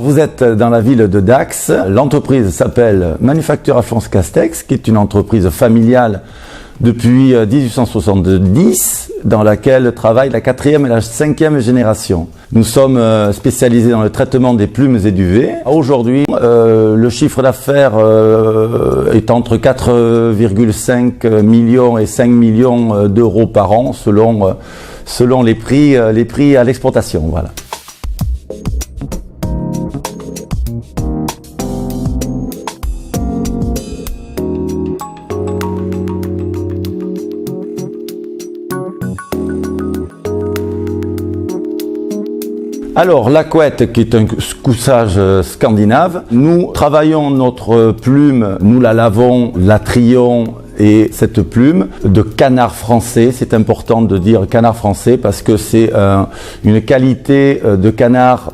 vous êtes dans la ville de Dax. L'entreprise s'appelle Manufacture Alphonse Castex, qui est une entreprise familiale depuis 1870, dans laquelle travaille la 4e et la 5e génération. Nous sommes spécialisés dans le traitement des plumes et duvets. Aujourd'hui, le chiffre d'affaires est entre 4,5 millions et 5 millions d'euros par an, selon les prix à l'exportation. Voilà. Alors, la couette, qui est un coussage scandinave, nous travaillons notre plume, nous la lavons, la trions, et cette plume de canard français, c'est important de dire canard français parce que c'est une qualité de canard,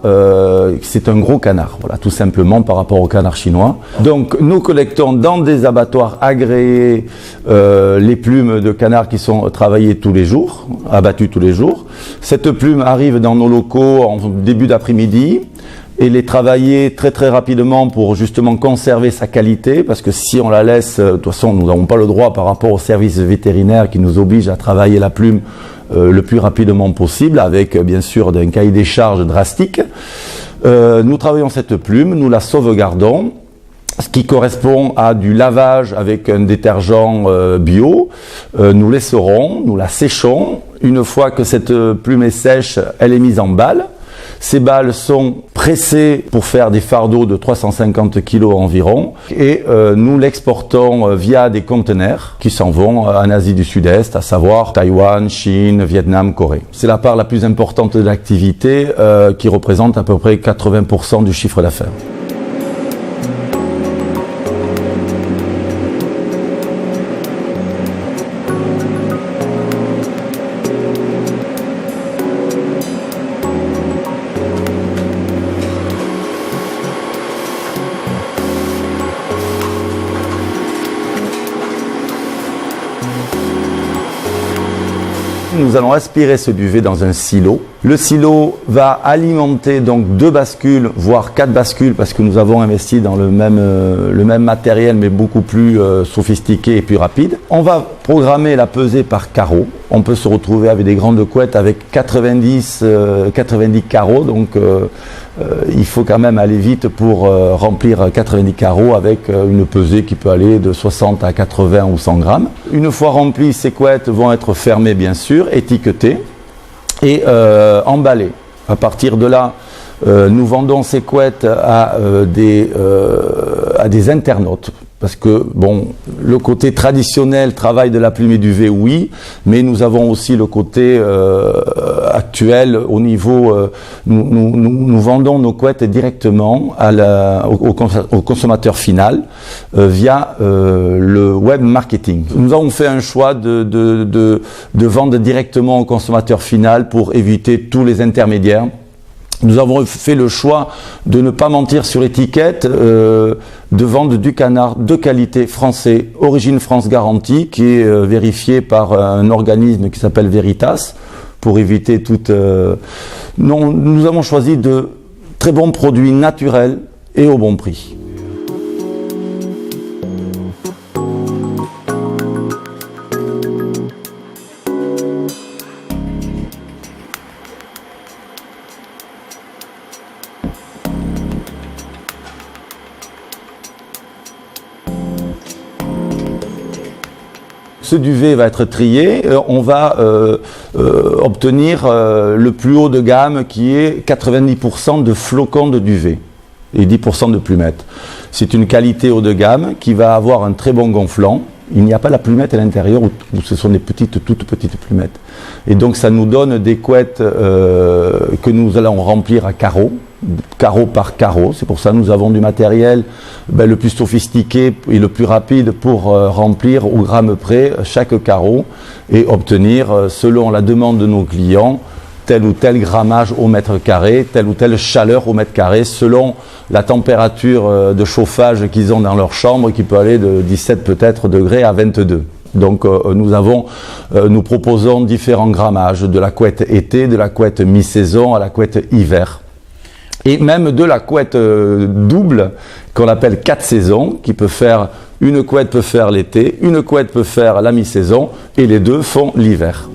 c'est un gros canard, voilà, tout simplement par rapport au canard chinois. Donc nous collectons dans des abattoirs agréés les plumes de canard qui sont travaillées tous les jours, abattues tous les jours. Cette plume arrive dans nos locaux en début d'après-midi. Et les travailler très rapidement pour justement conserver sa qualité, parce que si on la laisse, de toute façon nous n'avons pas le droit par rapport au service vétérinaire qui nous oblige à travailler la plume le plus rapidement possible, avec bien sûr un cahier des charges drastique. Nous travaillons cette plume, nous la sauvegardons, ce qui correspond à du lavage avec un détergent bio. Nous l'essorons, nous la séchons. Une fois que cette plume est sèche, elle est mise en balles. Ces balles sont pressées pour faire des fardeaux de 350 kg environ et nous l'exportons via des conteneurs qui s'en vont en Asie du Sud-Est, à savoir Taïwan, Chine, Vietnam, Corée. C'est la part la plus importante de l'activité qui représente à peu près 80% du chiffre d'affaires. Nous allons aspirer ce duvet dans un silo. Le silo va alimenter donc 2 bascules, voire 4 bascules, parce que nous avons investi dans le même matériel, mais beaucoup plus sophistiqué et plus rapide. On va programmer la pesée par carreau. On peut se retrouver avec des grandes couettes avec 90 carreaux, donc il faut quand même aller vite pour remplir 90 carreaux avec une pesée qui peut aller de 60 à 80 ou 100 grammes. Une fois remplies, ces couettes vont être fermées bien sûr, étiquetées et emballées. À partir de là, nous vendons ces couettes à des internautes. Parce que, bon, le côté traditionnel, travail de la plume et duvet, oui, mais nous avons aussi le côté actuel au niveau... nous vendons nos couettes directement au consommateur final via le web marketing. Nous avons fait un choix de vendre directement au consommateur final pour éviter tous les intermédiaires. Nous avons fait le choix de ne pas mentir sur l'étiquette, de vendre du canard de qualité français, origine France garantie, qui est vérifié par un organisme qui s'appelle Veritas, pour éviter toute... nous avons choisi de très bons produits naturels et au bon prix. Ce duvet va être trié, on va obtenir le plus haut de gamme qui est 90% de flocons de duvet et 10% de plumettes. C'est une qualité haut de gamme qui va avoir un très bon gonflant. Il n'y a pas la plumette à l'intérieur où ce sont des toutes petites plumettes. Et donc ça nous donne des couettes que nous allons remplir à carreaux par carreau. C'est pour ça que nous avons du matériel le plus sophistiqué et le plus rapide pour remplir au gramme près chaque carreau et obtenir, selon la demande de nos clients, tel ou tel grammage au mètre carré, telle ou telle chaleur au mètre carré, selon la température de chauffage qu'ils ont dans leur chambre, qui peut aller de 17 peut-être degrés à 22. Donc nous proposons différents grammages, de la couette été, de la couette mi-saison à la couette hiver. Et même de la couette double qu'on appelle 4 saisons, qui peut faire, une couette peut faire l'été, une couette peut faire la mi-saison, et les deux font l'hiver.